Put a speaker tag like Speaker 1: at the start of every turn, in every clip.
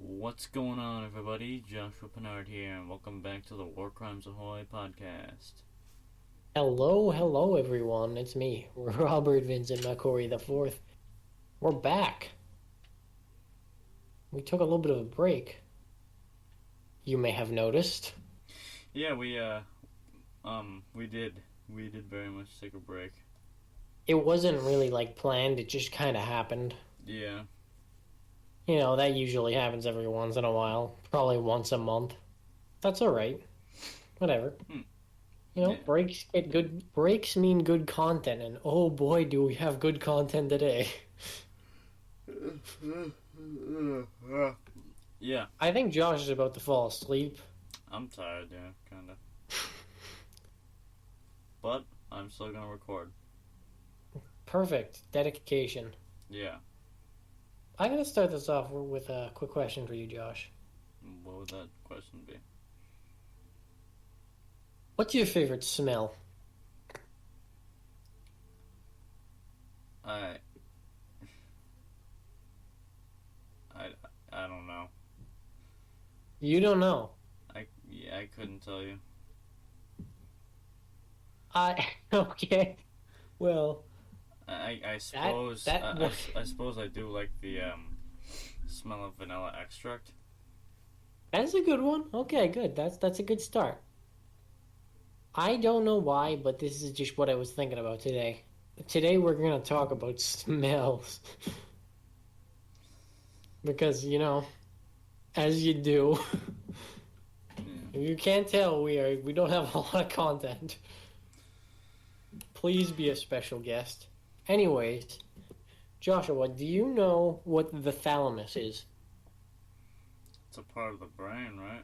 Speaker 1: What's going on, everybody? Joshua Pinard here, and welcome back to the War Crimes Ahoy podcast.
Speaker 2: Hello, everyone. It's me, Robert Vincent McCory the Fourth. We're back. We took a little bit of a break. You may have noticed.
Speaker 1: Yeah, we did very much take a break.
Speaker 2: It wasn't really planned. It just kind of happened.
Speaker 1: Yeah.
Speaker 2: You know, that usually happens every once in a while. Probably once a month. That's all right. Whatever.
Speaker 1: Yeah.
Speaker 2: Breaks mean good content, and oh boy, do we have good content today.
Speaker 1: Yeah.
Speaker 2: I think Josh is about to fall asleep.
Speaker 1: I'm tired, yeah, kinda. But I'm still gonna record.
Speaker 2: Perfect. Dedication.
Speaker 1: Yeah.
Speaker 2: I'm going to start this off with a quick question for you, Josh.
Speaker 1: What would that question be?
Speaker 2: What's your favorite smell?
Speaker 1: I I don't know.
Speaker 2: You don't know.
Speaker 1: I couldn't tell you.
Speaker 2: Okay. Well,
Speaker 1: I suppose
Speaker 2: that
Speaker 1: I suppose I do like the smell of vanilla extract.
Speaker 2: that's a good one. Okay, good. That's a good start. I don't know why, but this is just what I was thinking about today. Today we're going to talk about smells. Because, as you do, if you can't tell, we don't have a lot of content. Please be a special guest. Anyways, Joshua, do you know what the thalamus is?
Speaker 1: It's a part of the brain, right?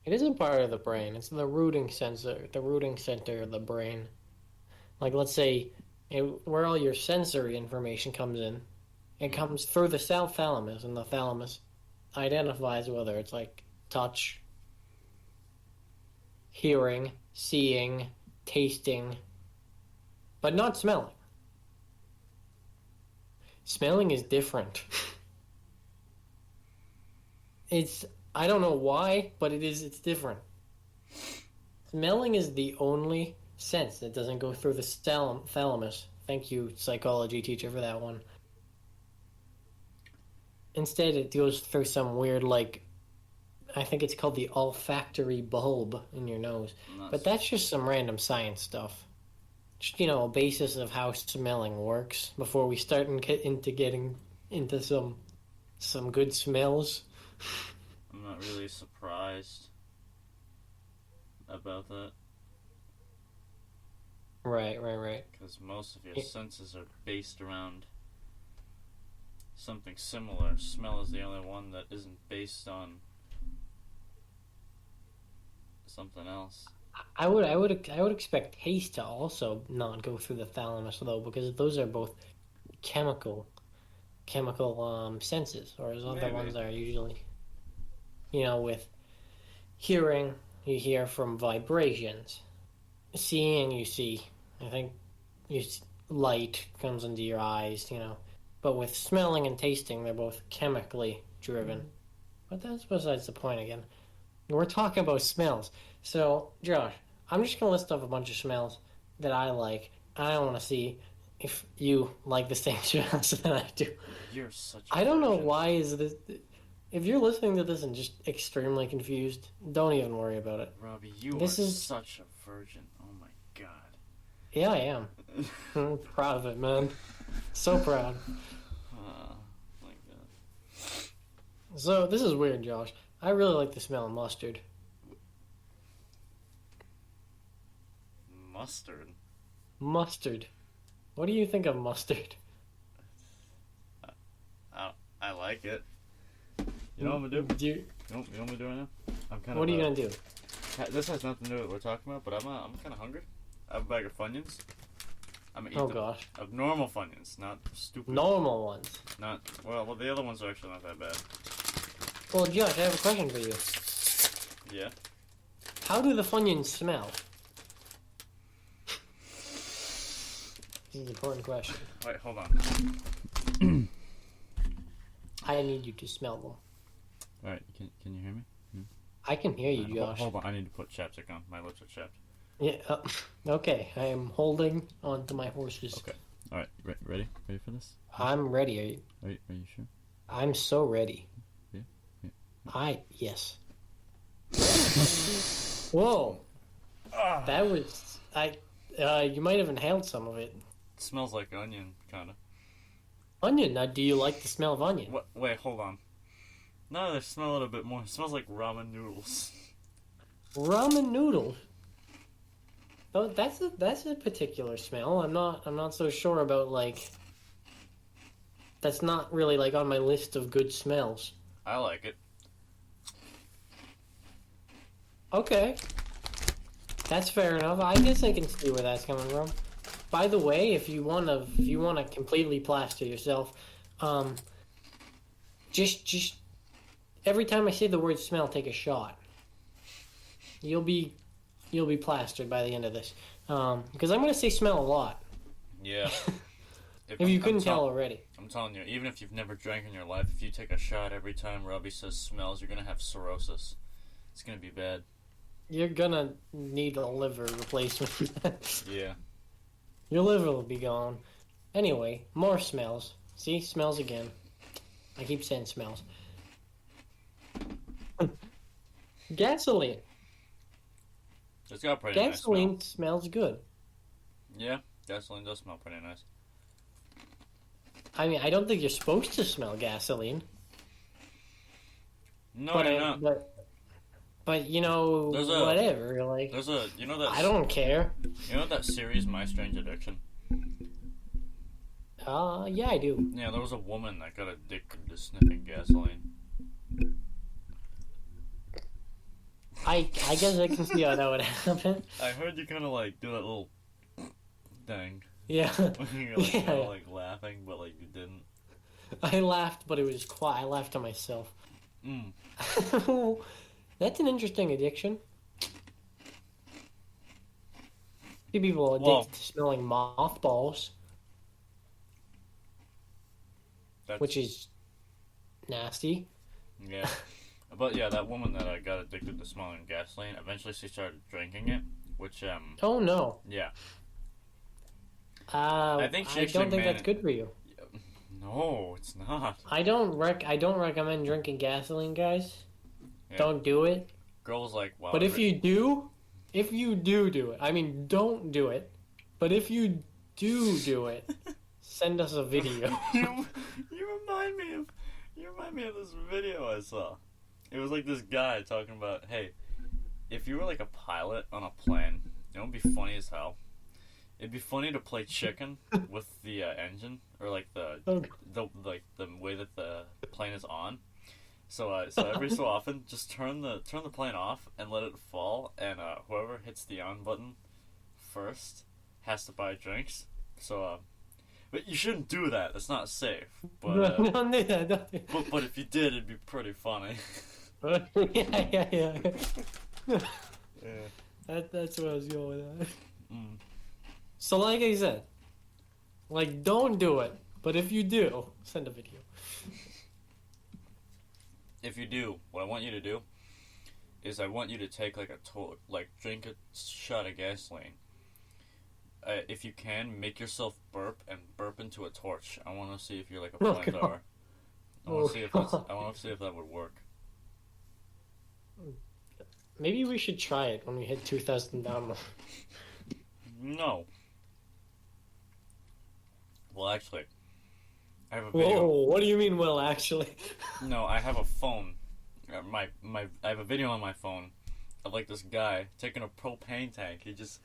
Speaker 2: It isn't part of the brain. It's the rooting center of the brain. Like, let's say, where all your sensory information comes in. It comes through the thalamus, and the thalamus identifies whether it's like touch, hearing, seeing, tasting, but not smelling. Smelling is different. I don't know why, but it's different. Smelling is the only sense that doesn't go through the thalamus. Thank you, psychology teacher, for that one. Instead, it goes through some weird, I think it's called the olfactory bulb in your nose. But that's just some random science stuff. Just, a basis of how smelling works before we start into getting into some good smells.
Speaker 1: I'm not really surprised about that.
Speaker 2: Right.
Speaker 1: Because most of your senses are based around something similar. Smell is the only one that isn't based on something else.
Speaker 2: I would expect taste to also not go through the thalamus though, because those are both chemical senses, or as other ones are usually. With hearing, you hear from vibrations. Seeing, you see. I think light comes into your eyes. But with smelling and tasting, they're both chemically driven. But that's besides the point again. We're talking about smells. So, Josh, I'm just going to list off a bunch of smells that I like. I want to see if you like the same smells that I do.
Speaker 1: You're such a
Speaker 2: I don't know
Speaker 1: virgin.
Speaker 2: why is this... If you're listening to this and just extremely confused, don't even worry about it.
Speaker 1: Robbie, you are such a virgin. Oh my god.
Speaker 2: Yeah, I am. I'm proud of it, man. So proud.
Speaker 1: My god.
Speaker 2: So, this is weird, Josh. I really like the smell of mustard.
Speaker 1: Mustard?
Speaker 2: Mustard. What do you think of mustard?
Speaker 1: I like it. You know what I'm gonna do? You know what I'm gonna do right now?
Speaker 2: What are you gonna do?
Speaker 1: This has nothing to do with what we're talking about, but I'm kind of hungry. I have a bag of Funyuns. I'm gonna eat them.
Speaker 2: Gosh.
Speaker 1: Of normal Funyuns, not stupid.
Speaker 2: Normal ones.
Speaker 1: Well, the other ones are actually not that bad.
Speaker 2: Well, Josh, I have a question for you.
Speaker 1: Yeah?
Speaker 2: How do the Funyuns smell? This is an important question.
Speaker 1: Wait, hold on.
Speaker 2: I need you to smell them.
Speaker 1: All right, can you hear me?
Speaker 2: I can hear you,
Speaker 1: Hold,
Speaker 2: Josh.
Speaker 1: hold on, I need to put chapstick on. My lips are chapped.
Speaker 2: Yeah. Okay. I am holding on to my horses.
Speaker 1: Okay. All right, ready? Ready for this?
Speaker 2: I'm ready.
Speaker 1: Are you sure?
Speaker 2: I'm so ready.
Speaker 1: Yeah.
Speaker 2: Yes. Whoa. That was you might have inhaled some of it.
Speaker 1: It smells like onion, kind of.
Speaker 2: Onion. Now, do you like the smell of onion?
Speaker 1: What? Wait, hold on. No, they smell it a bit more. It smells like ramen noodles.
Speaker 2: Ramen noodles. Oh, that's a particular smell. I'm not so sure about like. That's not really like on my list of good smells.
Speaker 1: I like it.
Speaker 2: Okay. That's fair enough. I guess I can see where that's coming from. By the way, if you wanna completely plaster yourself, just every time I say the word smell, take a shot. You'll be plastered by the end of this. Because I'm gonna say smell a lot.
Speaker 1: Yeah.
Speaker 2: If you couldn't tell already.
Speaker 1: I'm telling you, even if you've never drank in your life, if you take a shot every time Robbie says smells, you're gonna have cirrhosis. It's gonna be bad.
Speaker 2: You're gonna need a liver replacement.
Speaker 1: Yeah.
Speaker 2: Your liver will be gone. Anyway, more smells. See? Smells again. I keep saying smells. Gasoline.
Speaker 1: It's got a pretty
Speaker 2: Gasoline
Speaker 1: nice
Speaker 2: smells good.
Speaker 1: smell. Yeah, gasoline does smell pretty nice.
Speaker 2: I mean, I don't think you're supposed to smell gasoline.
Speaker 1: No, you're not.
Speaker 2: But you know, whatever. Like,
Speaker 1: you know that.
Speaker 2: I don't care.
Speaker 1: You know that series, My Strange Addiction?
Speaker 2: Yeah, I do.
Speaker 1: Yeah, there was a woman that got addicted to sniffing gasoline.
Speaker 2: I guess I can see how that would happen.
Speaker 1: I heard you kind of like do that little thing.
Speaker 2: Yeah.
Speaker 1: You're like, kinda, like laughing, but like you didn't.
Speaker 2: I laughed, but it was quiet. I laughed to myself. That's an interesting addiction. See people addicted to smelling mothballs, which is nasty.
Speaker 1: Yeah. But yeah, that woman that got addicted to smelling gasoline, eventually she started drinking it, which
Speaker 2: Oh no.
Speaker 1: Yeah.
Speaker 2: I don't think that's good for you.
Speaker 1: No, it's not.
Speaker 2: I don't recommend drinking gasoline, guys.
Speaker 1: Yeah.
Speaker 2: Don't do it.
Speaker 1: Girls like, wow.
Speaker 2: But if you do it. I mean, don't do it. But if you do it, send us a video.
Speaker 1: you remind me of this video I saw. It was like this guy talking about, hey, if you were like a pilot on a plane, it would be funny as hell. It'd be funny to play chicken with the engine, or like the way that the plane is on. So every so often, just turn the plane off and let it fall, and whoever hits the on button first has to buy drinks. So, but you shouldn't do that. It's not safe. But
Speaker 2: Don't do that. Don't do that.
Speaker 1: but if you did, it'd be pretty funny.
Speaker 2: Yeah.
Speaker 1: Yeah.
Speaker 2: That's what I was going with.
Speaker 1: Mm.
Speaker 2: So, like I said, like, don't do it. But if you do, send a video.
Speaker 1: If you do, what I want you to do is I want you to take like drink a shot of gasoline. If you can, make yourself burp and burp into a torch. I want to see if you're like a flamethrower. I want to see if that would work.
Speaker 2: Maybe we should try it when we hit 2,000 downloads.
Speaker 1: No. Well, actually, I have a video.
Speaker 2: Whoa, what do you mean, well, actually?
Speaker 1: No, I have a phone. I have a video on my phone of like this guy taking a propane tank. He just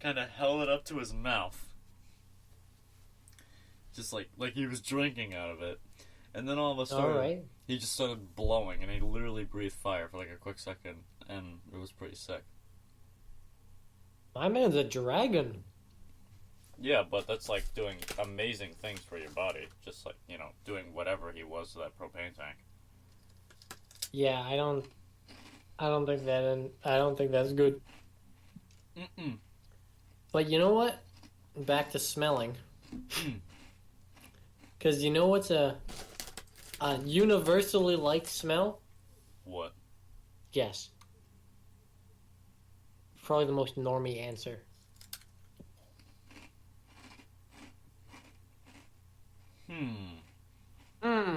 Speaker 1: kind of held it up to his mouth, just like he was drinking out of it, and then all of a sudden he just started blowing, and he literally breathed fire for like a quick second, and it was pretty sick.
Speaker 2: My man's a dragon.
Speaker 1: Yeah, but that's like doing amazing things for your body, just like, you know, doing whatever he was to that propane tank.
Speaker 2: Yeah, I don't think that's good.
Speaker 1: Mm-mm.
Speaker 2: But you know what? Back to smelling. Because you know what's a universally liked smell?
Speaker 1: What?
Speaker 2: Guess. Probably the most normie answer.
Speaker 1: Hmm.
Speaker 2: Hmm.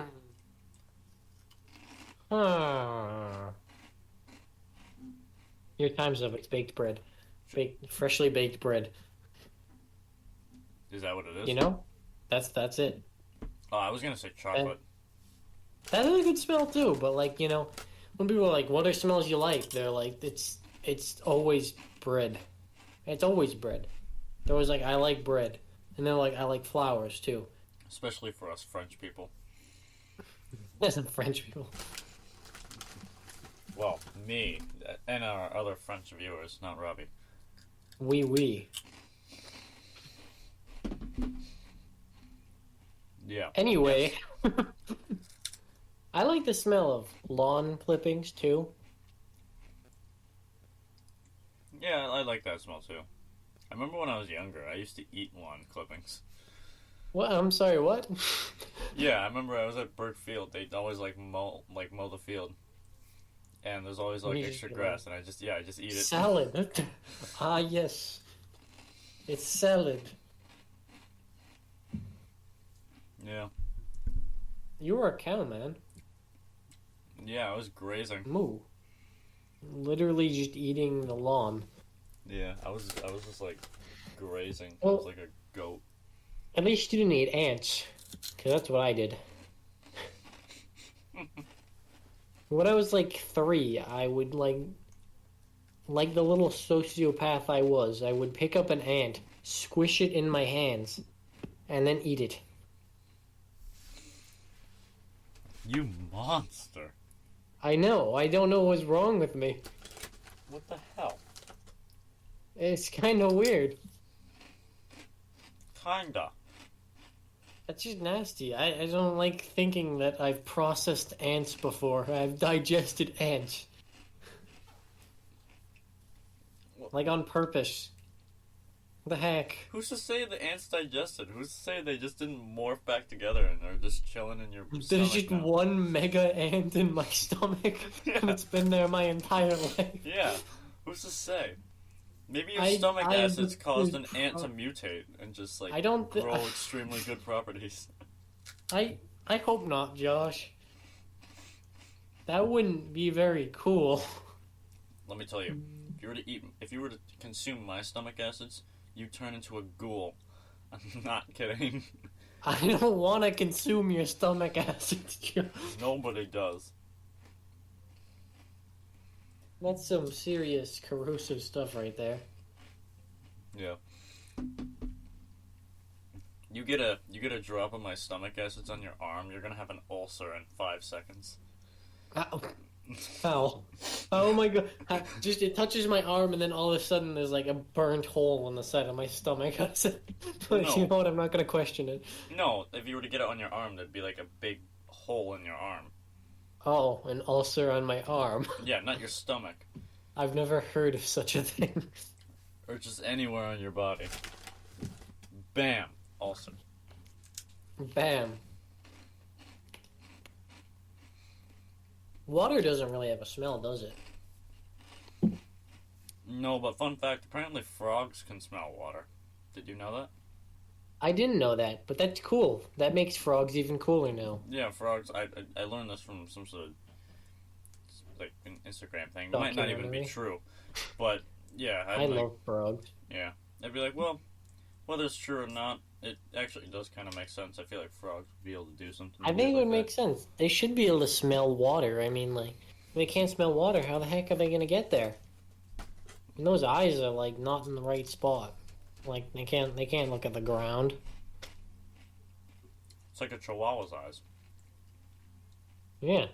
Speaker 2: Ah. Your time's up. It's baked bread. Freshly baked bread.
Speaker 1: Is that what it is?
Speaker 2: You know? That's it.
Speaker 1: Oh, I was gonna say chocolate.
Speaker 2: That is a good smell too, but like, when people are like, what are smells you like? They're like, it's always bread. It's always bread. They're always like, I like bread. And they're like, I like flowers too.
Speaker 1: Especially for us French people.
Speaker 2: That's not French people.
Speaker 1: Well, me and our other French viewers, not Robbie.
Speaker 2: Oui.
Speaker 1: Yeah.
Speaker 2: Anyway,
Speaker 1: Yes.
Speaker 2: I like the smell of lawn clippings too.
Speaker 1: Yeah, I like that smell too. I remember when I was younger, I used to eat lawn clippings.
Speaker 2: What? I'm sorry, what?
Speaker 1: Yeah, I remember I was at Burke Field. They'd always mow the field, and there's always
Speaker 2: You just
Speaker 1: extra
Speaker 2: get,
Speaker 1: grass, and I just eat it.
Speaker 2: Salad. Ah, yes. It's salad.
Speaker 1: Yeah.
Speaker 2: You were a cow, man.
Speaker 1: Yeah, I was grazing.
Speaker 2: Moo. Literally just eating the lawn.
Speaker 1: Yeah, I was just grazing. I
Speaker 2: Well,
Speaker 1: was like a goat.
Speaker 2: At least you didn't eat ants, because that's what I did. When I was like 3, I would like the little sociopath I was, I would pick up an ant, squish it in my hands, and then eat it.
Speaker 1: You monster!
Speaker 2: I know. I don't know what's wrong with me.
Speaker 1: What the hell?
Speaker 2: It's kind of weird.
Speaker 1: Kinda.
Speaker 2: That's just nasty. I don't like thinking that I've processed ants before. I've digested ants. Like on purpose. What the heck?
Speaker 1: Who's to say the ants digested? Who's to say they just didn't morph back together and are just chilling in your
Speaker 2: There's
Speaker 1: stomach
Speaker 2: just
Speaker 1: now?
Speaker 2: one mega ant in my stomach, and it's been there my entire life.
Speaker 1: Yeah. Who's to say? Maybe your
Speaker 2: I
Speaker 1: stomach
Speaker 2: am
Speaker 1: acids
Speaker 2: the-
Speaker 1: caused an ant to mutate and just
Speaker 2: I don't thi-
Speaker 1: grow extremely good properties.
Speaker 2: I hope not, Josh. That wouldn't be very cool.
Speaker 1: Let me tell you, if you were to consume my stomach acids, you turn into a ghoul. I'm not kidding.
Speaker 2: I don't want to consume your stomach acid, Josh.
Speaker 1: Nobody does.
Speaker 2: That's some serious corrosive stuff right there.
Speaker 1: Yeah. You get a drop of my stomach acids on your arm, you're gonna have an ulcer in 5 seconds.
Speaker 2: Ow. Ow. Oh my god. Just, it touches my arm and then all of a sudden there's like a burnt hole on the side of my stomach. But you know what? I'm not going to question it.
Speaker 1: No, if you were to get it on your arm, there'd be like a big hole in your arm.
Speaker 2: Oh, an ulcer on my arm.
Speaker 1: Yeah, not your stomach.
Speaker 2: I've never heard of such a thing.
Speaker 1: Or just anywhere on your body. Bam. Ulcer.
Speaker 2: Bam. Water doesn't really have a smell, does it?
Speaker 1: No, but fun fact, apparently frogs can smell water. Did you know that?
Speaker 2: I didn't know that, but that's cool. That makes frogs even cooler now.
Speaker 1: Yeah, frogs. I learned this from some sort of an Instagram thing. It might not even be true, but yeah,
Speaker 2: I love frogs.
Speaker 1: Yeah, I'd be like, well, whether it's true or not, it actually does kind of make sense. I feel like frogs would be able to do something.
Speaker 2: I think it would make sense. They should be able to smell water. I mean, like, if they can't smell water, how the heck are they going to get there? And those eyes are like not in the right spot. Like they can't look at the ground.
Speaker 1: It's like a chihuahua's eyes.
Speaker 2: Yeah.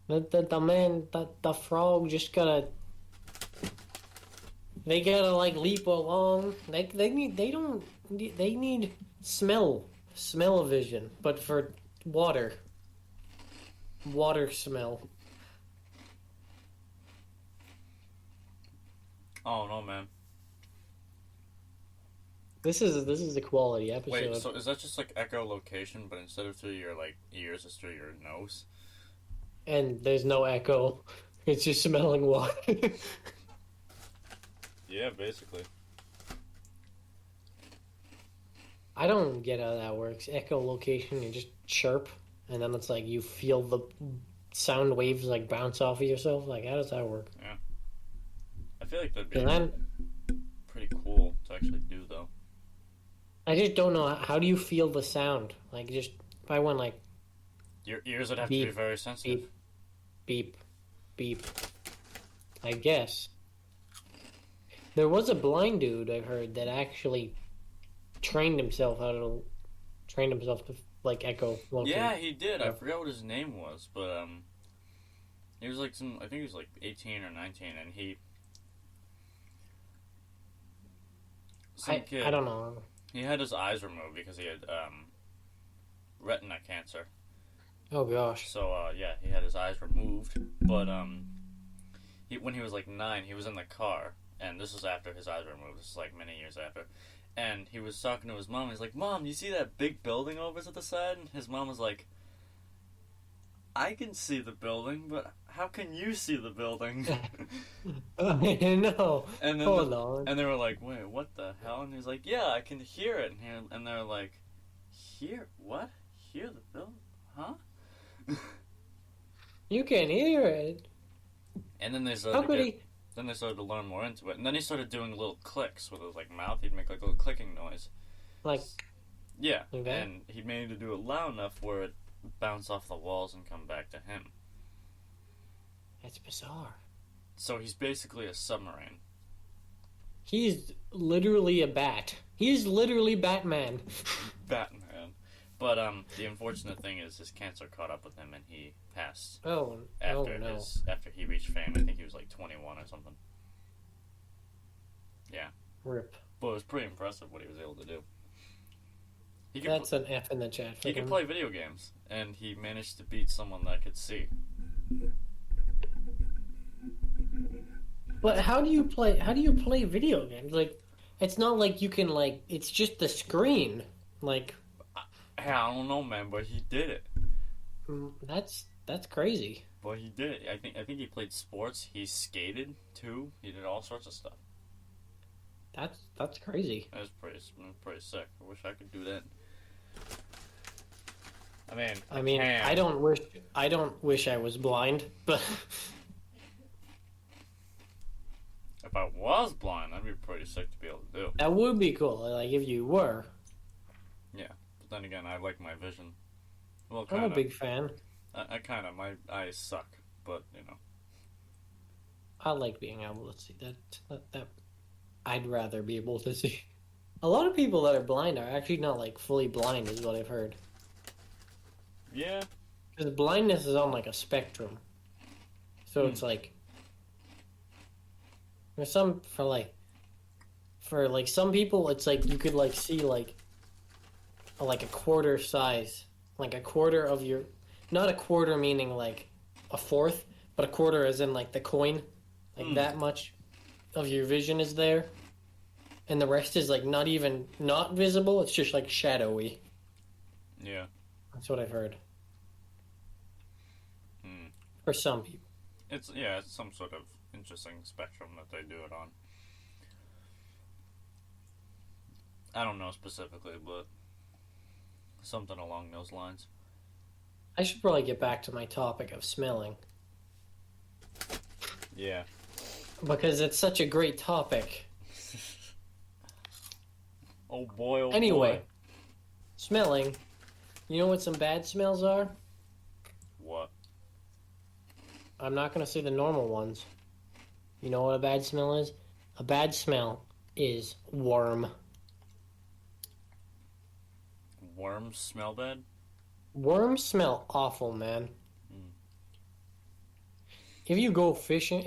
Speaker 2: The frog just gotta. They gotta like leap along. They need smell-o-vision, but for water smell.
Speaker 1: Oh no, man.
Speaker 2: This is a quality episode.
Speaker 1: Wait, so is that just like echolocation, but instead of through your ears, it's through your nose?
Speaker 2: and there's no echo. It's just smelling water.
Speaker 1: Yeah, basically.
Speaker 2: I don't get how that works. Echolocation, you just chirp, and then it's like you feel the sound waves like bounce off of yourself. Like, how does that work?
Speaker 1: Yeah. I feel like that'd be
Speaker 2: And then
Speaker 1: pretty cool to actually do, though.
Speaker 2: I just don't know, how do you feel the sound? Like, just if I went like
Speaker 1: Your ears would have to
Speaker 2: beep,
Speaker 1: be very sensitive.
Speaker 2: beep, beep. I guess there was a blind dude I heard that actually trained himself to like echo locate.
Speaker 1: Yeah, he did. I forgot what his name was, but he was like I think he was like 18 or 19, and
Speaker 2: I don't know.
Speaker 1: He had his eyes removed because he had retina cancer.
Speaker 2: Oh gosh.
Speaker 1: So yeah, he had his eyes removed, but when he was like 9, he was in the car, and this was after his eyes were removed. This is like many years after. And he was talking to his mom. He's like, "Mom, you see that big building over to the side?" And his mom was like, "I can see the building, but how can you see the building?"
Speaker 2: I know.
Speaker 1: And then
Speaker 2: Hold on.
Speaker 1: and they were like, "Wait, what the hell?" And he's like, "Yeah, I can hear it." And they're like, "Hear what? Hear the building? Huh?"
Speaker 2: You can hear it.
Speaker 1: And then they
Speaker 2: How could he?
Speaker 1: Then they started to learn more into it, and then he started doing little clicks with his like mouth. He'd make like a little clicking noise.
Speaker 2: Like,
Speaker 1: Yeah,
Speaker 2: like that?
Speaker 1: and he made to do it loud enough where it bounced off the walls and come back to him.
Speaker 2: That's bizarre. So
Speaker 1: So he's basically a submarine.
Speaker 2: he's literally a bat. He's literally Batman.
Speaker 1: Batman. But the unfortunate thing is his cancer caught up with him, and he passed
Speaker 2: Oh
Speaker 1: after
Speaker 2: no.
Speaker 1: after he reached fame. I think he was like 21 or something. Yeah,
Speaker 2: Rip.
Speaker 1: but it was pretty impressive what he was able to do. He could
Speaker 2: That's an F in the chat. For
Speaker 1: he could
Speaker 2: him.
Speaker 1: play video games, and he managed to beat someone that could see.
Speaker 2: But how do you play? How do you play video games? Like, it's not like you can like. It's just the screen. Like,
Speaker 1: Hey, I don't know, man, but he did it.
Speaker 2: that's crazy.
Speaker 1: But he did it. I think he played sports. He skated too. He did all sorts of stuff.
Speaker 2: That's crazy.
Speaker 1: That was pretty sick. I wish I could do that.
Speaker 2: I mean,
Speaker 1: can.
Speaker 2: I don't wish I was blind, but
Speaker 1: If I was blind, that'd be pretty sick to be able to do.
Speaker 2: that would be cool. Like if you were.
Speaker 1: But then again, I like my vision. Well,
Speaker 2: I'm
Speaker 1: kind
Speaker 2: a
Speaker 1: of.
Speaker 2: big fan.
Speaker 1: I kind of. My eyes suck, but you know.
Speaker 2: I like being able to see that. I'd rather be able to see. A lot of people that are blind are actually not like fully blind, is what I've heard.
Speaker 1: Yeah.
Speaker 2: Because blindness is on like a spectrum, so it's like there's some for like some people it's like you could like see like a quarter size, like a quarter of your, not a quarter meaning like a fourth, but a quarter as in like the coin, like that much of your vision is there, and the rest is like not visible. It's just like shadowy.
Speaker 1: Yeah.
Speaker 2: That's what I've heard.
Speaker 1: Hmm.
Speaker 2: For some people.
Speaker 1: It's some sort of interesting spectrum that they do it on. I don't know specifically, but something along those lines.
Speaker 2: I should probably get back to my topic of smelling.
Speaker 1: Yeah.
Speaker 2: Because it's such a great topic.
Speaker 1: Oh boy, oh
Speaker 2: Anyway,
Speaker 1: boy.
Speaker 2: smelling. You know what some bad smells are?
Speaker 1: What?
Speaker 2: I'm not going to say the normal ones. You know what a bad smell is? A bad smell is worm.
Speaker 1: Worms smell bad?
Speaker 2: Worms smell awful, man. If you go fishing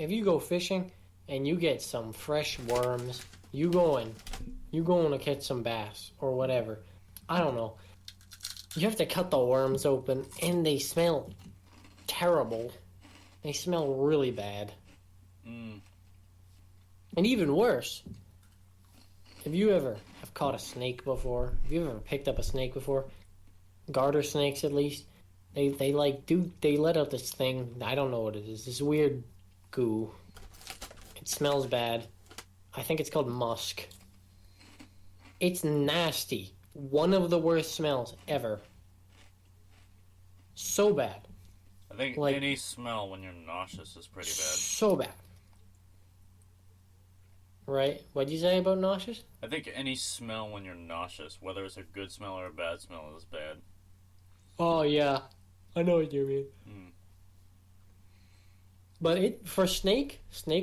Speaker 2: and you get some fresh worms, you going to catch some bass or whatever. I don't know. You have to cut the worms open and they smell terrible. They smell really bad.
Speaker 1: Mm.
Speaker 2: And even worse, have you ever caught a snake before? Have you ever picked up a snake before? Garter snakes, at least. They like do they let out this thing. I don't know what it is. This weird goo. It smells bad. I think it's called musk. It's nasty. One of the worst smells ever. So bad.
Speaker 1: I think
Speaker 2: Like-
Speaker 1: any smell when you're nauseous is pretty bad.
Speaker 2: So bad. Right? What'd you say about nauseous?
Speaker 1: I think any smell when you're nauseous, whether it's a good smell or a bad smell, is bad.
Speaker 2: Oh yeah, I know what you mean.
Speaker 1: Mm.
Speaker 2: But it for snake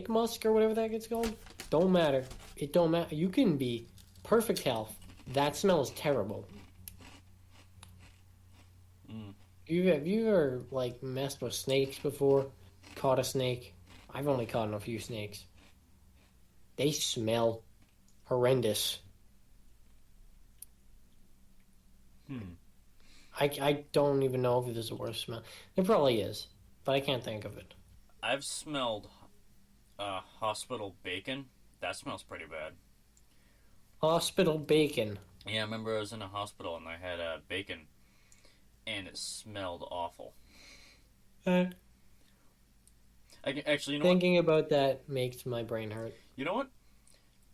Speaker 2: musk or whatever that gets called, don't matter. It don't matter. You can be perfect health. That smell is terrible.
Speaker 1: Mm.
Speaker 2: Have you ever like messed with snakes before? Caught a snake? I've only caught a few snakes. They smell horrendous.
Speaker 1: Hmm.
Speaker 2: I don't even know if there's a worse smell. There probably is, but I can't think of it.
Speaker 1: I've smelled hospital bacon. That smells pretty bad.
Speaker 2: Hospital bacon.
Speaker 1: Yeah, I remember I was in a hospital and I had bacon, and it smelled awful. Actually, you know what?
Speaker 2: Thinking about that makes my brain hurt.
Speaker 1: You know what?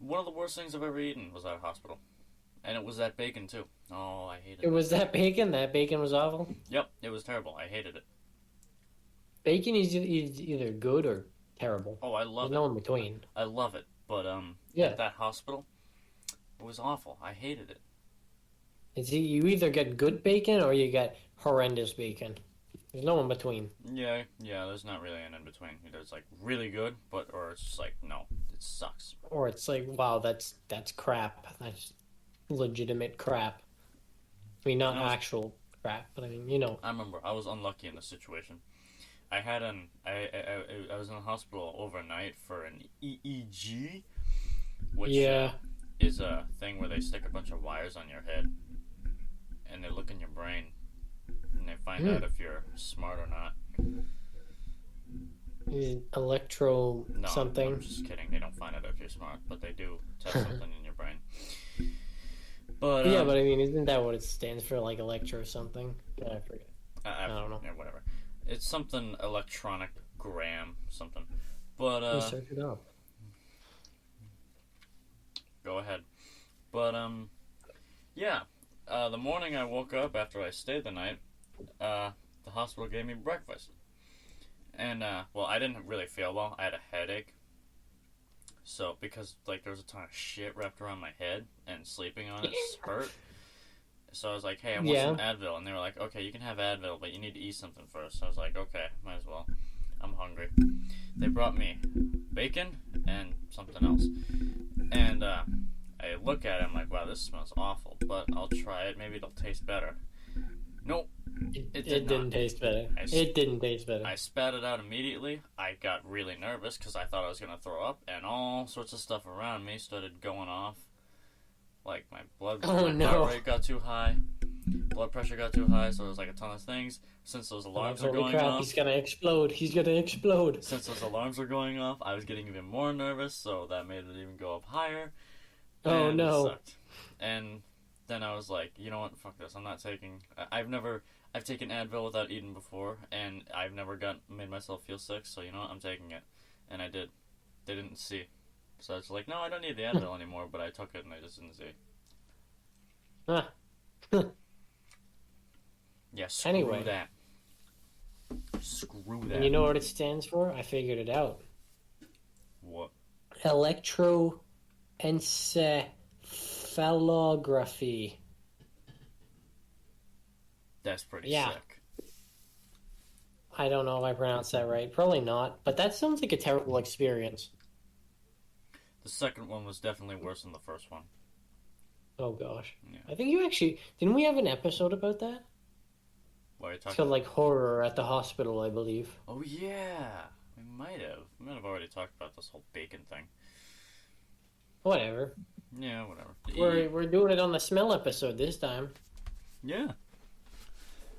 Speaker 1: One of the worst things I've ever eaten was at a hospital. And it was that bacon, too. Oh, I hated it.
Speaker 2: It was that bacon? That bacon was awful?
Speaker 1: Yep, it was terrible. I hated it.
Speaker 2: Bacon is either good or terrible.
Speaker 1: Oh, I love
Speaker 2: There's no in between.
Speaker 1: I love it. But,
Speaker 2: Yeah.
Speaker 1: at that hospital, it was awful. I hated it.
Speaker 2: You either get good bacon or you get horrendous bacon. There's no in between.
Speaker 1: Yeah, there's not really an in-between. Either it's, like, really good, or it's just like, no, it sucks.
Speaker 2: Or it's like, wow, that's crap. That's legitimate crap. I mean, not
Speaker 1: No.
Speaker 2: actual crap, but I mean, you know.
Speaker 1: I remember I was unlucky in this situation. I had I was in the hospital overnight for an EEG, which
Speaker 2: Yeah.
Speaker 1: is a thing where they stick a bunch of wires on your head, and they look in your brain, and they find out if you're smart or not.
Speaker 2: Electro
Speaker 1: No,
Speaker 2: something.
Speaker 1: I'm just kidding. They don't find out if you're smart, but they do test something in your brain. But
Speaker 2: Yeah, but I mean, isn't that what it stands for? Like electro something? Yeah, I forget.
Speaker 1: I
Speaker 2: don't know.
Speaker 1: Yeah, whatever. It's something electronic gram something. But
Speaker 2: Let me search it up.
Speaker 1: go ahead. But yeah. The morning I woke up after I stayed the night, the hospital gave me breakfast. And well, I didn't really feel well. I had a headache. So because like there was a ton of shit wrapped around my head and sleeping on it hurt. So I was like, hey, I want some Advil. And they were like, okay, you can have Advil, but you need to eat something first. So I was like, okay, might as well. I'm hungry. They brought me bacon and something else. And I look at it, I'm like, wow, this smells awful, but I'll try it. Maybe it'll taste better. Nope.
Speaker 2: It didn't taste better. It didn't taste better.
Speaker 1: I spat it out immediately. I got really nervous because I thought I was going to throw up, and all sorts of stuff around me started going off. Like, my heart rate got too high, blood pressure got too high, so there was like a ton of things. Since those alarms are going off...
Speaker 2: He's gonna explode. He's gonna explode.
Speaker 1: Since those alarms were going off, I was getting even more nervous, so that made it even go up higher.
Speaker 2: Oh, no.
Speaker 1: It sucked. And then I was like, you know what, fuck this, I'm not taking... I've taken Advil without eating before, and I've never made myself feel sick, so you know what, I'm taking it. And I did. They didn't see. So I was like, no, I don't need the Advil anymore, but I took it and I just didn't see. Yeah, screw that. Screw that.
Speaker 2: And you know what it stands for? I figured it out.
Speaker 1: What?
Speaker 2: Electroencephalography.
Speaker 1: That's pretty
Speaker 2: Yeah.
Speaker 1: sick.
Speaker 2: I don't know if I pronounced that right. Probably not, but that sounds like a terrible experience.
Speaker 1: The second one was definitely worse than the first one.
Speaker 2: Oh gosh.
Speaker 1: Yeah.
Speaker 2: I think you actually didn't we have an episode about that?
Speaker 1: Why are you
Speaker 2: It's
Speaker 1: talking?
Speaker 2: called like horror at the hospital, I believe.
Speaker 1: Oh yeah, we might have. We might have already talked about this whole bacon thing.
Speaker 2: Whatever.
Speaker 1: Yeah, whatever.
Speaker 2: We're doing it on the smell episode this time.
Speaker 1: Yeah.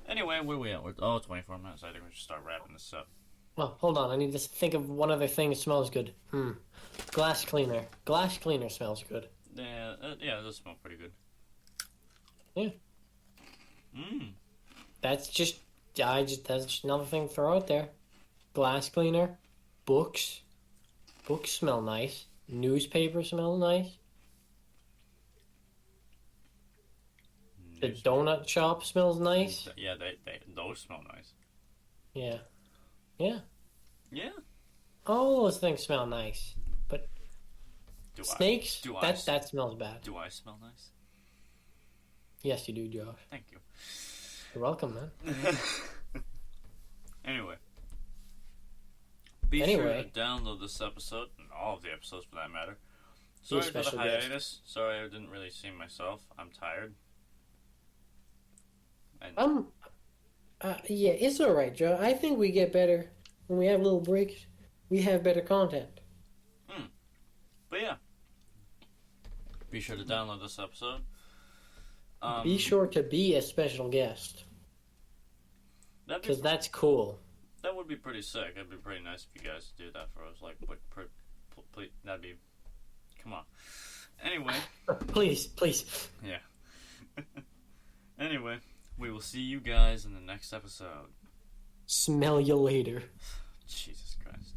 Speaker 1: Anyway, where are we at? 24 minutes. I think we should start wrapping this up.
Speaker 2: Well, hold on. I need to think of one other thing that smells good. Glass cleaner. Glass cleaner smells good.
Speaker 1: Yeah, it does smell pretty good.
Speaker 2: Yeah.
Speaker 1: Mmm.
Speaker 2: That's just That's just another thing to throw out there. Glass cleaner, books. Books smell nice. Newspaper smell nice. The donut shop smells nice.
Speaker 1: Yeah, those smell nice.
Speaker 2: Yeah. Yeah.
Speaker 1: Yeah.
Speaker 2: All those things smell nice. But snakes, that smells bad.
Speaker 1: Do I smell nice?
Speaker 2: Yes, you do, Josh.
Speaker 1: Thank you.
Speaker 2: You're welcome, man.
Speaker 1: Anyway. Be sure to download this episode, and all of the episodes for that matter. Sorry for the hiatus. Sorry I didn't really see myself. I'm tired.
Speaker 2: Yeah, it's alright, Joe. I think we get better when we have little breaks. We have better content.
Speaker 1: But yeah. Be sure to download this episode.
Speaker 2: Be sure to be a special guest. Because that's cool.
Speaker 1: That would be pretty sick. It'd be pretty nice if you guys do that for us. Like, please, that'd be... Come on. Anyway.
Speaker 2: Please.
Speaker 1: Yeah. Anyway, we will see you guys in the next episode.
Speaker 2: Smell you later.
Speaker 1: Jesus Christ.